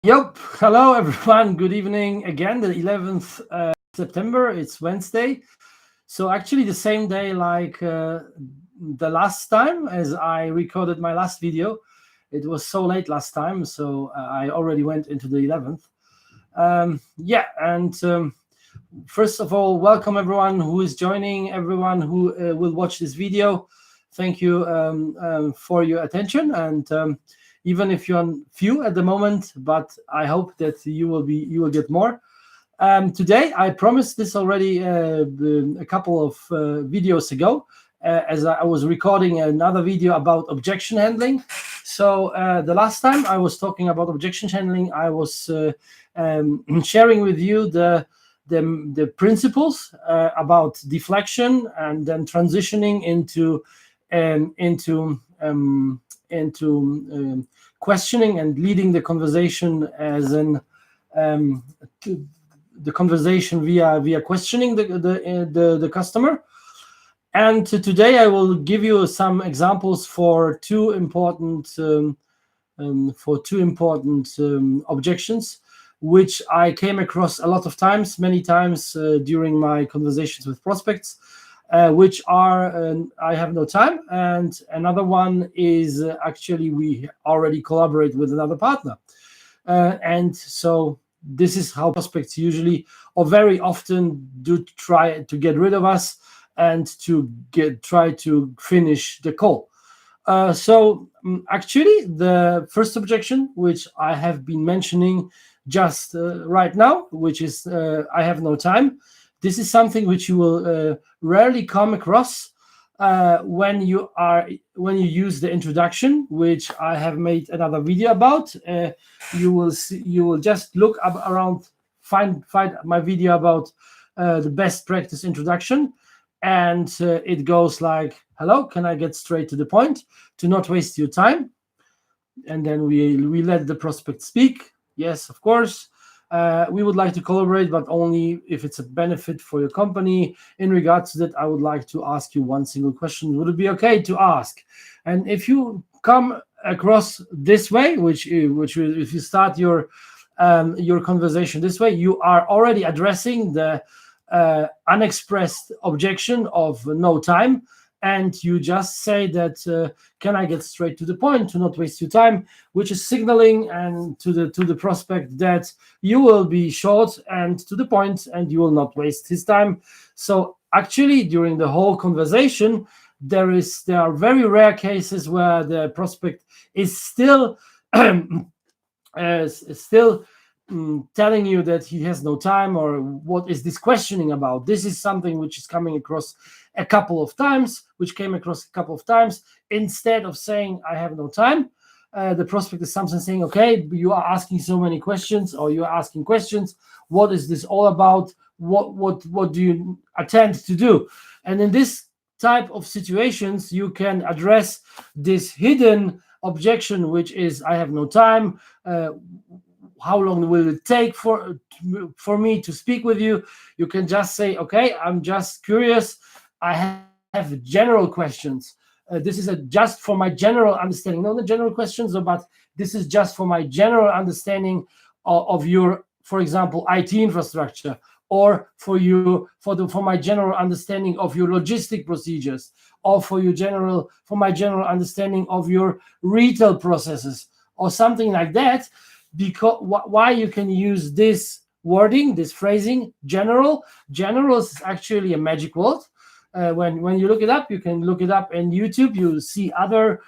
Yep. Hello, everyone. Good evening again. The 11th September. It's Wednesday. So actually the same day like the last time as I recorded my last video. It was so late last time, so I already went into the 11th. First of all, welcome everyone who is joining, everyone who will watch this video. Thank you for your attention, and even if you're few at the moment, but I hope that you will get more. Today, I promised this already a couple of videos ago, as I was recording another video about objection handling. So the last time I was talking about objection handling, I was sharing with you the principles about deflection and then transitioning into questioning and leading the conversation as the conversation via questioning the customer. And today I will give you some examples for two important objections, which I came across a lot of times, many times during my conversations with prospects, which are I have no time, and another one is actually we already collaborate with another partner, and so this is how prospects usually or very often do try to get rid of us and to try to finish the call. Actually the first objection, which I have been mentioning just right now, which is I have no time. This is something which you will rarely come across when you use the introduction, which I have made another video about. You will just look up around, find my video about the best practice introduction, and it goes like, "Hello, can I get straight to the point to not waste your time?" And then we let the prospect speak. Yes, of course. We would like to collaborate, but only if it's a benefit for your company. In regards to that, I would like to ask you one single question. Would it be okay to ask? And if you come across this way, which if you start your conversation this way, you are already addressing the unexpressed objection of no time. And you just say that, can I get straight to the point to not waste your time, which is signaling and to the prospect that you will be short and to the point and you will not waste his time. So actually during the whole conversation, there are very rare cases where the prospect is still telling you that he has no time, or what is this questioning about. This is something which is coming across a couple of times, instead of saying I have no time. The prospect is something saying, okay, you are asking so many questions, or you are asking questions, what is this all about? What do you intend to do? And in this type of situations, you can address this hidden objection, which is I have no time. How long will it take for me to speak with you? You can just say, okay, I'm just curious. I have general questions. This is just for my general understanding. Not the general questions, but this is just for my general understanding of your, for example, IT infrastructure, or for my general understanding of your logistic procedures, or for my general understanding of your retail processes, or something like that. Because why you can use this wording, this phrasing, general is actually a magic word. When you look it up, you can look it up in YouTube. You see other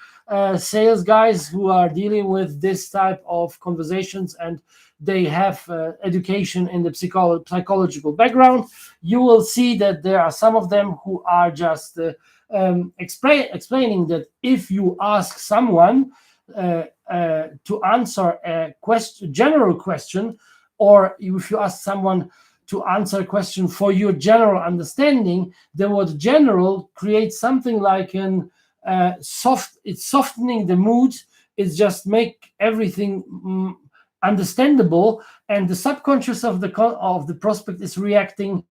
sales guys who are dealing with this type of conversations, and they have education in the psychological background. You will see that there are some of them who are just explaining that if you ask someone to answer a general question, or if you ask someone to answer a question for your general understanding, the word general creates something like it's softening the mood. It's just make everything understandable, and the subconscious of the prospect is reacting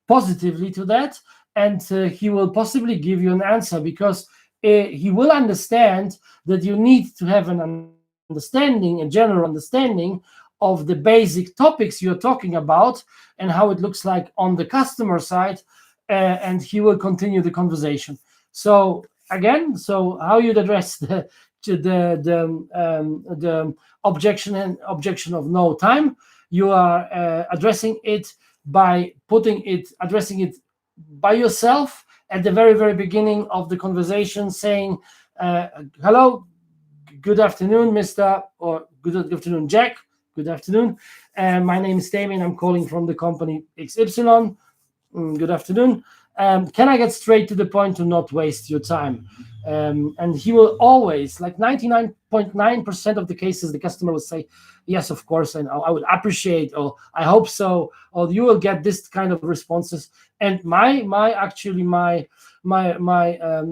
positively to that, and he will possibly give you an answer, because he will understand that you need to have an understanding, a general understanding of the basic topics you're talking about and how it looks like on the customer side, and he will continue the conversation. So again, so how you'd address the objection of no time, you are addressing it by addressing it by yourself at the very beginning of the conversation, saying, hello, good afternoon, Mr. or good afternoon, Jack. Good afternoon. My name is Damien. I'm calling from the company XY. Good afternoon. Can I get straight to the point to not waste your time? And he will always, like 99.9% of the cases, the customer will say, yes, of course, and I would appreciate, or I hope so, or you will get this kind of responses. And my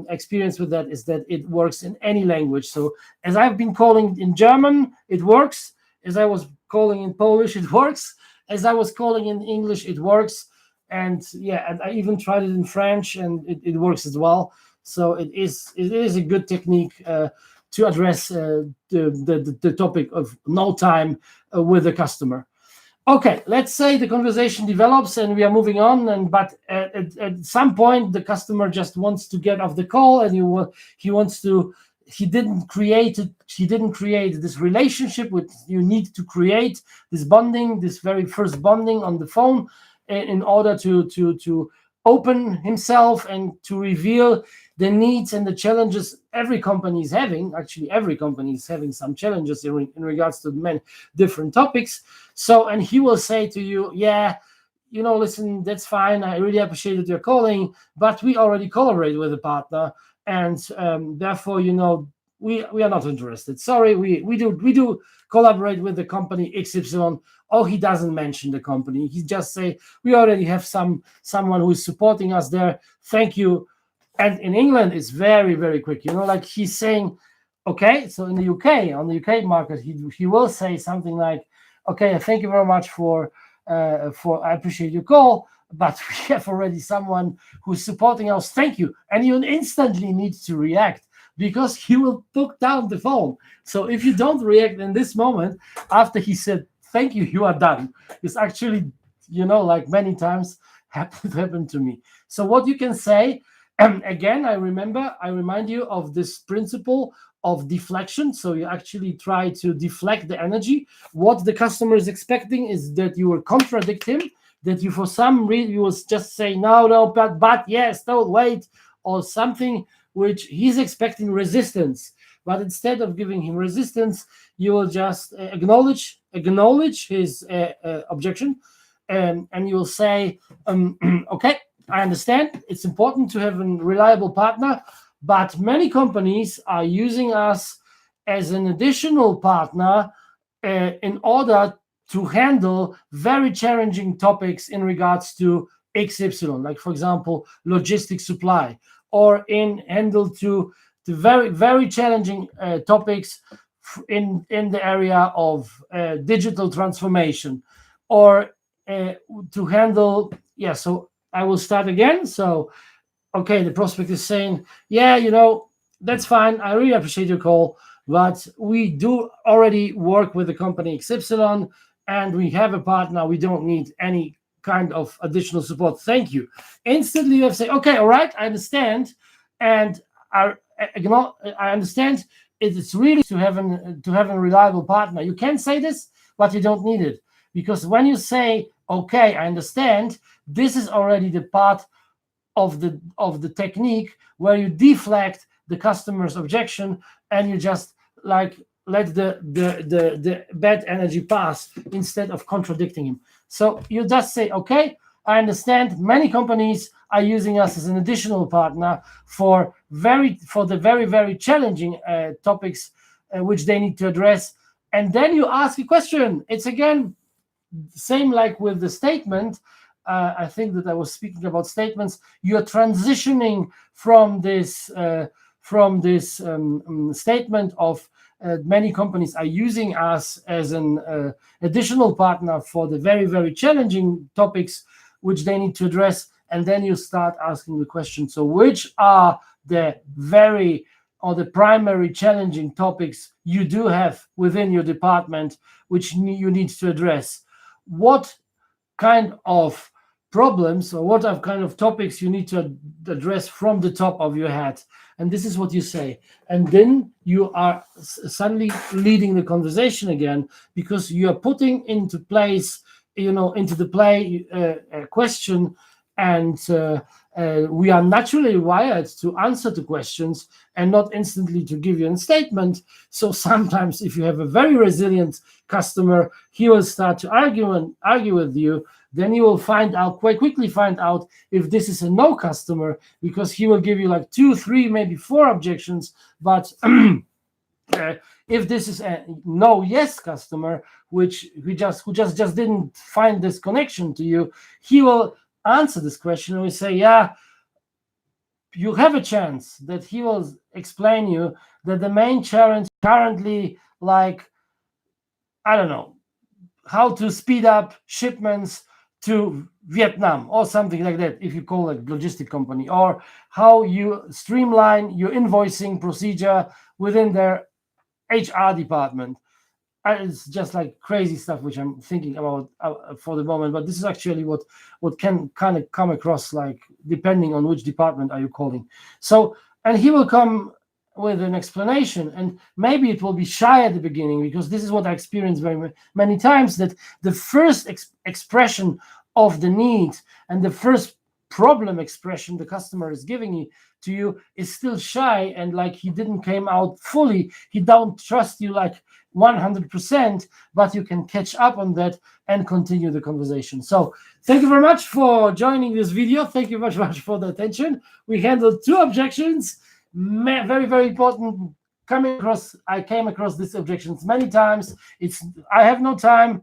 experience with that is that it works in any language. So as I've been calling in German, it works. As I was calling in Polish, it works. As I was calling in English, it works. And yeah, and I even tried it in French, and it works as well. So it is a good technique to address the topic of no time with the customer. Okay, let's say the conversation develops and we are moving on, but at some point the customer just wants to get off the call, and he didn't create this relationship with you. Need to create this bonding, this very first bonding on the phone, in order to open himself and to reveal the needs and the challenges every company is having. Actually, every company is having some challenges in regards to many different topics. So, and he will say to you, yeah, listen, that's fine. I really appreciate that you're calling, but we already collaborate with a partner, and therefore, we are not interested. Sorry, we do collaborate with the company XY. Oh, he doesn't mention the company. He just say, we already have someone who is supporting us there. Thank you. And in England, it's very quick. Like he's saying, okay. So in the UK, on the UK market, he will say something like, okay, thank you very much for I appreciate your call, but we have already someone who's supporting us. Thank you. And you instantly need to react, because he will put down the phone. So if you don't react in this moment, after he said thank you, you are done. It's actually, like many times happened to me. So what you can say, again, I remind you of this principle of deflection. So you actually try to deflect the energy. What the customer is expecting is that you will contradict him, that you for some reason you will just say no, but yes, don't wait, or something which he's expecting resistance. But instead of giving him resistance, you will just acknowledge his objection, and you will say, okay, I understand. It's important to have a reliable partner, but many companies are using us as an additional partner in order to handle very challenging topics in regards to XY, like, for example, logistics supply, or in handle to very challenging topics in the area of digital transformation, or to handle. Yeah, so I will start again. So, okay, the prospect is saying, yeah, that's fine. I really appreciate your call, but we do already work with the company XY, and we have a partner. We don't need any kind of additional support. Thank you. Instantly, you have to say, okay, all right, I understand, and I understand it's really to have a reliable partner. You can say this, but you don't need it, because when you say, okay, I understand, this is already the part of the technique where you deflect the customer's objection, and you just like let the bad energy pass instead of contradicting him. So you just say, okay, I understand. Many companies are using us as an additional partner for the very challenging topics which they need to address. And then you ask a question. It's again same like with the statement. I think that I was speaking about statements. You're transitioning from this statement of many companies are using us as an additional partner for the very challenging topics which they need to address, and then you start asking the question. So which are the very or the primary challenging topics you do have within your department, which you need to address. What kind of problems or what are kind of topics you need to address from the top of your head? And this is what you say. And then you are suddenly leading the conversation again, because you are putting into place, into the play a question. And we are naturally wired to answer to questions and not instantly to give you a statement. So sometimes if you have a very resilient customer, he will start to argue with you. Then you will quite quickly find out if this is a no customer, because he will give you like 2, 3, maybe 4 objections. But if this is a no yes customer, who just didn't find this connection to you, he will answer this question and we say, yeah, you have a chance that he will explain you that the main challenge currently, like, I don't know, how to speed up shipments to Vietnam or something like that, if you call it logistic company, or how you streamline your invoicing procedure within their HR department. It's just like crazy stuff which I'm thinking about for the moment, but this is actually what can kind of come across, like, depending on which department are you calling. So, and he will come with an explanation, and maybe it will be shy at the beginning, because this is what I experienced very many times, that the first expression of the need and the first problem expression the customer is giving to you is still shy, and like he didn't came out fully. He don't trust you like 100%, but you can catch up on that and continue the conversation. So thank you very much for joining this video. Thank you very much for the attention. We handled 2 objections, very, very important. I came across these objections many times. I have no time.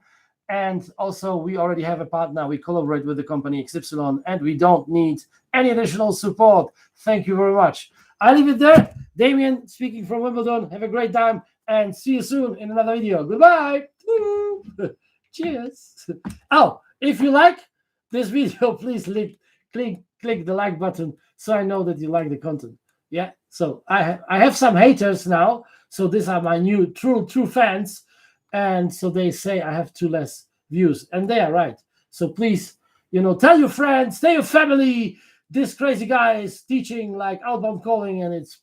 And also, we already have a partner. We collaborate with the company XY, and we don't need any additional support. Thank you very much. I leave it there. Damien speaking from Wimbledon. Have a great time, and see you soon in another video. Goodbye. Cheers. Oh, if you like this video, please click the like button so I know that you like the content. Yeah. So I have some haters now. So these are my new true fans. And so they say I have 2 less views, and they are right. So please, tell your friends, tell your family, this crazy guy is teaching like outbound calling, and it's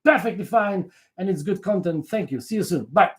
perfectly fine, and it's good content. Thank you. See you soon. Bye.